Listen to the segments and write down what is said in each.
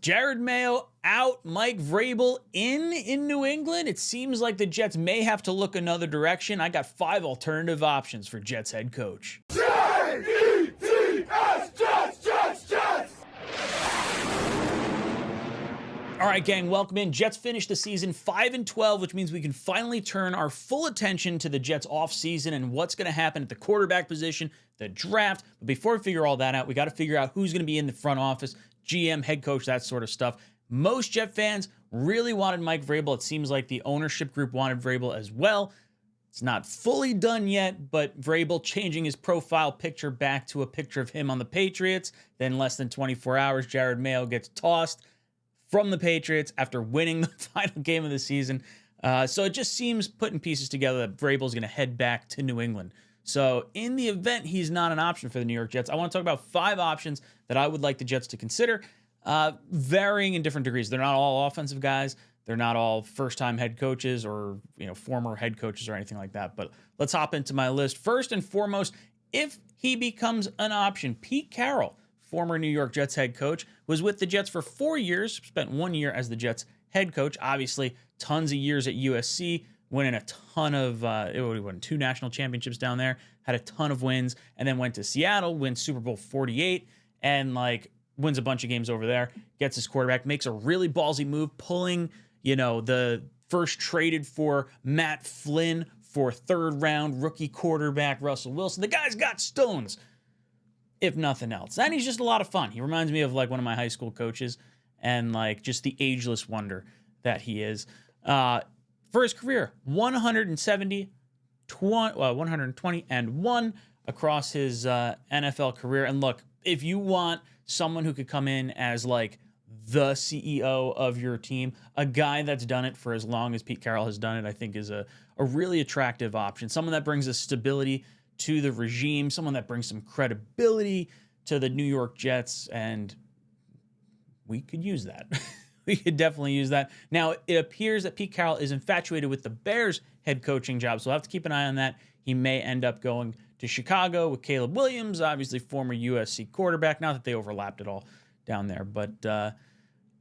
Jerod Mayo out, Mike Vrabel in New England. It seems like the Jets may have to look another direction. I got 5 alternative options for Jets head coach. Jets, Jets, Jets! All right, gang, welcome in. Jets finished the season 5-12, which means we can finally turn our full attention to the Jets offseason and what's going to happen at the quarterback position, the draft. But before we figure all that out, we got to figure out who's going to be in the front office, GM, head coach, that sort of stuff. Most Jet fans really wanted Mike Vrabel. It seems like the ownership group wanted Vrabel as well. It's not fully done yet, but Vrabel changing his profile picture back to a picture of him on the Patriots. Then less than 24 hours, Jerod Mayo gets tossed from the Patriots after winning the final game of the season. So it just seems, putting pieces together, that Vrabel's going to head back to New England. So in the event he's not an option for the New York Jets, I want to talk about 5 options that I would like the Jets to consider, varying in different degrees. They're not all offensive guys. They're not all first-time head coaches or former head coaches or anything like that. But let's hop into my list. First and foremost, if he becomes an option, Pete Carroll, former New York Jets head coach, was with the Jets for 4 years, spent 1 year as the Jets head coach. Obviously, tons of years at USC, winning a ton of, it won 2 national championships down there, had a ton of wins, and then went to Seattle, wins Super Bowl 48, and wins a bunch of games over there, gets his quarterback, makes a really ballsy move, pulling, the first traded for Matt Flynn for 3rd round rookie quarterback Russell Wilson. The guy's got stones, if nothing else. And he's just a lot of fun. He reminds me of one of my high school coaches, and just the ageless wonder that he is. For his career, 120 and 1 across his NFL career. And look, if you want someone who could come in as the CEO of your team, a guy that's done it for as long as Pete Carroll has done it, I think is a really attractive option. Someone that brings a stability to the regime, someone that brings some credibility to the New York Jets, and we could use that. We could definitely use that. Now, it appears that Pete Carroll is infatuated with the Bears head coaching job, so we'll have to keep an eye on that. He may end up going to Chicago with Caleb Williams, obviously former USC quarterback. Not that they overlapped at all down there, but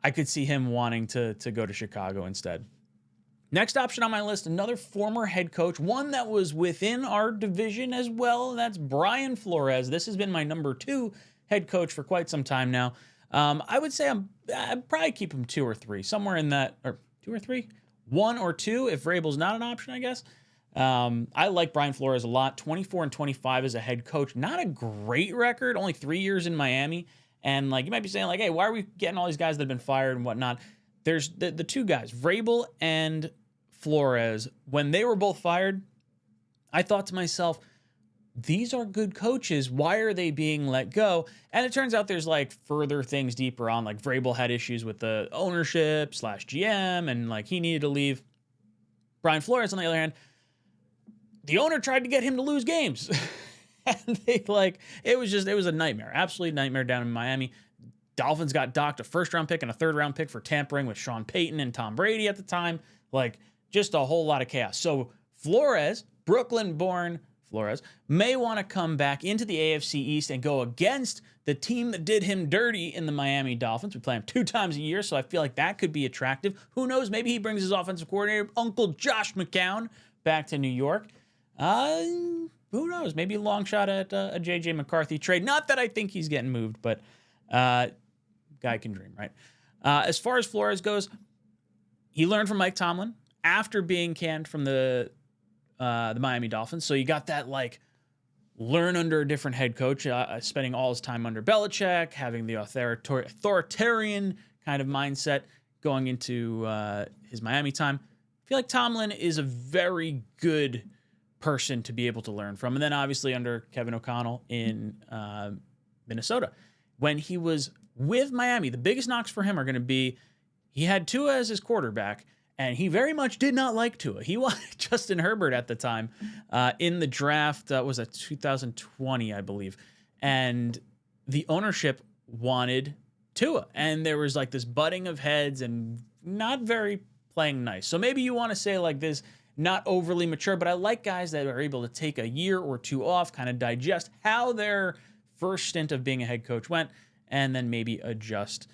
I could see him wanting to go to Chicago instead. Next option on my list, another former head coach, one that was within our division as well. That's Brian Flores. This has been my number 2 head coach for quite some time now. I would say I'd probably keep him 2 or 3, somewhere in that, or 2 or 3, 1 or 2 if Vrabel's not an option, I guess. I like Brian Flores a lot. 24-25 as a head coach, not a great record. Only 3 years in Miami, and you might be saying hey, why are we getting all these guys that have been fired and whatnot? There's the 2 guys, Vrabel and Flores. When they were both fired, I thought to myself, these are good coaches. Why are they being let go? And it turns out there's further things deeper on. Vrabel had issues with the ownership / GM, and he needed to leave. Brian Flores, on the other hand, the owner tried to get him to lose games. And they it was a nightmare, absolute nightmare down in Miami. Dolphins got docked a 1st round pick and a 3rd round pick for tampering with Sean Payton and Tom Brady at the time. Just a whole lot of chaos. So Flores, Brooklyn-born Flores, may want to come back into the AFC East and go against the team that did him dirty in the Miami Dolphins. We play him 2 times a year, so I feel like that could be attractive. Who knows? Maybe he brings his offensive coordinator, Uncle Josh McCown, back to New York. Who knows? Maybe a long shot at a J.J. McCarthy trade. Not that I think he's getting moved, but guy can dream, right? As far as Flores goes, he learned from Mike Tomlin after being canned from the Miami Dolphins. So you got that learn under a different head coach, spending all his time under Belichick, having the authoritarian kind of mindset going into his Miami time. I feel like Tomlin is a very good person to be able to learn from. And then obviously under Kevin O'Connell in Minnesota. When he was with Miami, the biggest knocks for him are going to be he had Tua as his quarterback, and he very much did not like Tua. He wanted Justin Herbert at the time in the draft. Was that 2020, I believe. And the ownership wanted Tua. And there was this butting of heads and not very playing nice. So maybe you want to say this, not overly mature, but I like guys that are able to take a year or 2 off, kind of digest how their first stint of being a head coach went, and then maybe adjust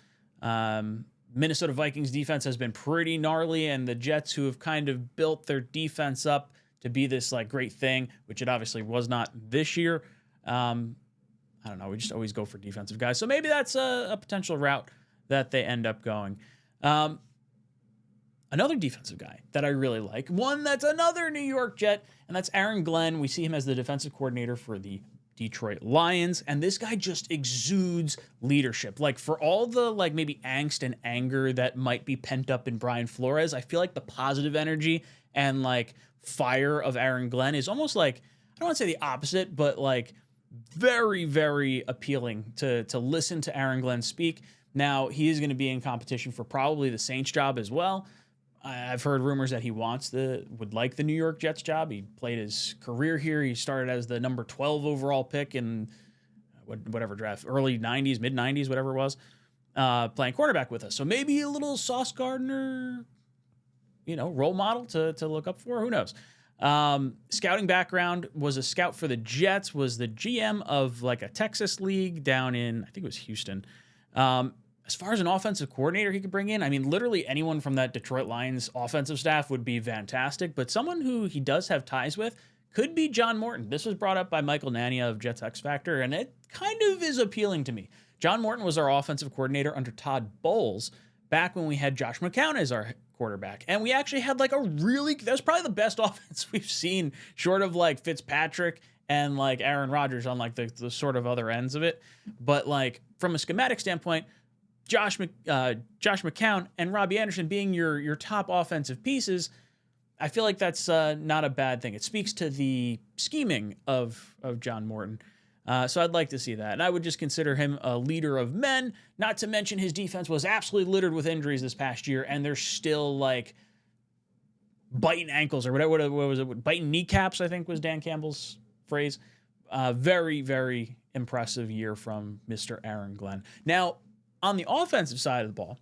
Minnesota Vikings defense has been pretty gnarly, and the Jets, who have kind of built their defense up to be this like great thing, which it obviously was not this year. I don't know. We just always go for defensive guys. So maybe that's a potential route that they end up going. Another defensive guy that I really like, one that's another New York Jet, and that's Aaron Glenn. We see him as the defensive coordinator for the Detroit Lions, and this guy just exudes leadership. Like, for all the like maybe angst and anger that might be pent up in Brian Flores, I feel like the positive energy and like fire of Aaron Glenn is almost like, I don't want to say the opposite, but like very, very appealing to listen to Aaron Glenn speak. Now, he is going to be in competition for probably the Saints job as well. I've heard rumors that he would like the New York Jets job. He played his career here. He started as the number 12 overall pick in whatever draft, early 90s, mid 90s, whatever it was, playing quarterback with us. So maybe a little Sauce Gardner, role model to look up for. Who knows? Scouting background, was a scout for the Jets, was the GM of like a Texas league down in, I think it was Houston. As far as an offensive coordinator he could bring in, I mean, literally anyone from that Detroit Lions offensive staff would be fantastic, but someone who he does have ties with could be John Morton. This was brought up by Michael Nania of Jets X Factor, and it kind of is appealing to me. John Morton was our offensive coordinator under Todd Bowles back when we had Josh McCown as our quarterback, and we actually had like that was probably the best offense we've seen, short of like Fitzpatrick and like Aaron Rodgers on like the sort of other ends of it. But like from a schematic standpoint, Josh McCown and Robbie Anderson being your top offensive pieces, I feel like that's not a bad thing. It speaks to the scheming of John Morton. So I'd like to see that. And I would just consider him a leader of men, not to mention his defense was absolutely littered with injuries this past year, and they're still like biting ankles or whatever. What was it? Biting kneecaps, I think was Dan Campbell's phrase. Very, very impressive year from Mr. Aaron Glenn. Now, on the offensive side of the ball,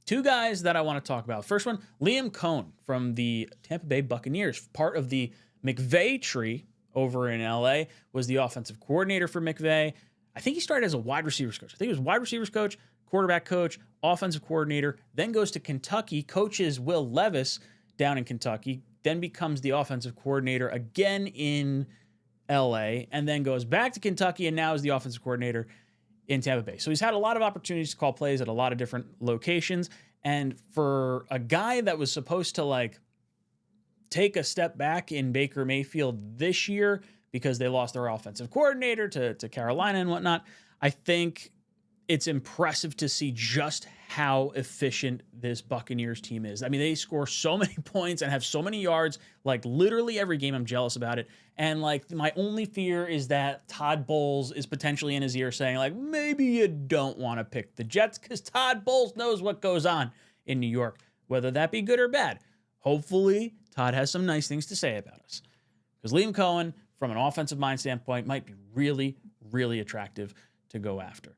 two guys that I want to talk about. First one, Liam Coen from the Tampa Bay Buccaneers, part of the McVay tree over in LA, was the offensive coordinator for McVay. I think he started as a wide receivers coach. I think he was wide receivers coach, quarterback coach, offensive coordinator, then goes to Kentucky, coaches Will Levis down in Kentucky, then becomes the offensive coordinator again in LA, and then goes back to Kentucky and now is the offensive coordinator in Tampa Bay. So he's had a lot of opportunities to call plays at a lot of different locations. And for a guy that was supposed to like take a step back in Baker Mayfield this year because they lost their offensive coordinator to Carolina and whatnot, I think it's impressive to see just how efficient this Buccaneers team is. I mean, they score so many points and have so many yards, like literally every game. I'm jealous about it. And like my only fear is that Todd Bowles is potentially in his ear saying like, maybe you don't want to pick the Jets because Todd Bowles knows what goes on in New York, whether that be good or bad. Hopefully Todd has some nice things to say about us, because Liam Coen, from an offensive mind standpoint, might be really, really attractive to go after.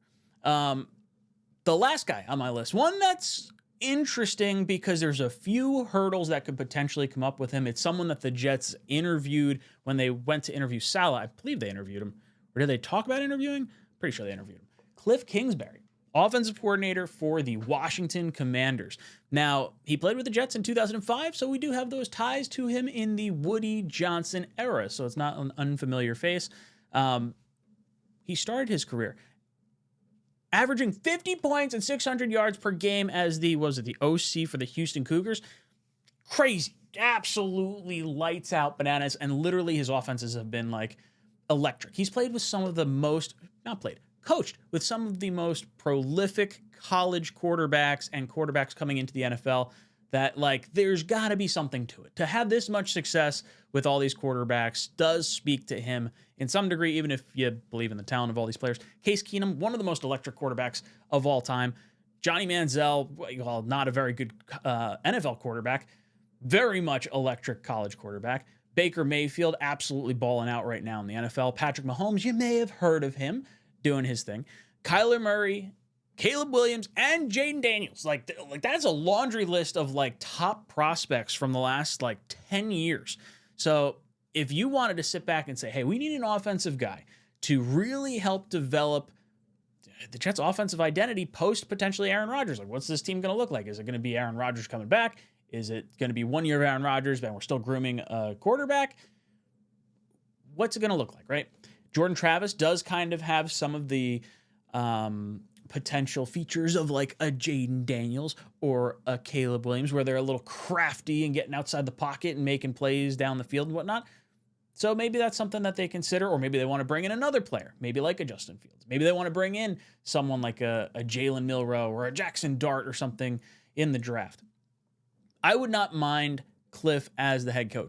The last guy on my list, one that's interesting because there's a few hurdles that could potentially come up with him. It's someone that the Jets interviewed when they went to interview Saleh. I believe they interviewed him. Or did they talk about interviewing? Pretty sure they interviewed him. Cliff Kingsbury, offensive coordinator for the Washington Commanders. Now, he played with the Jets in 2005, so we do have those ties to him in the Woody Johnson era, so it's not an unfamiliar face. He started his career averaging 50 points and 600 yards per game as the OC for the Houston Cougars. Crazy. Absolutely lights out bananas. And literally his offenses have been like electric. He's played with some of the most, coached with some of the most prolific college quarterbacks and quarterbacks coming into the NFL that like there's got to be something to it. To have this much success with all these quarterbacks does speak to him in some degree, even if you believe in the talent of all these players. Case Keenum, one of the most electric quarterbacks of all time. Johnny Manziel, well, not a very good NFL quarterback, very much electric college quarterback. Baker Mayfield, absolutely balling out right now in the NFL. Patrick Mahomes, you may have heard of him doing his thing. Kyler Murray, Caleb Williams, and Jaden Daniels. Like that's a laundry list of like top prospects from the last like 10 years. So if you wanted to sit back and say, hey, we need an offensive guy to really help develop the Jets' offensive identity post potentially Aaron Rodgers. Like, what's this team going to look like? Is it going to be Aaron Rodgers coming back? Is it going to be 1 year of Aaron Rodgers, but we're still grooming a quarterback? What's it going to look like, right? Jordan Travis does kind of have some of the potential features of like a Jaden Daniels or a Caleb Williams, where they're a little crafty and getting outside the pocket and making plays down the field and whatnot. So maybe that's something that they consider, or maybe they want to bring in another player, maybe like a Justin Fields. Maybe they want to bring in someone like a Jalen Milroe or a Jackson Dart or something in the draft. I would not mind Cliff as the head coach.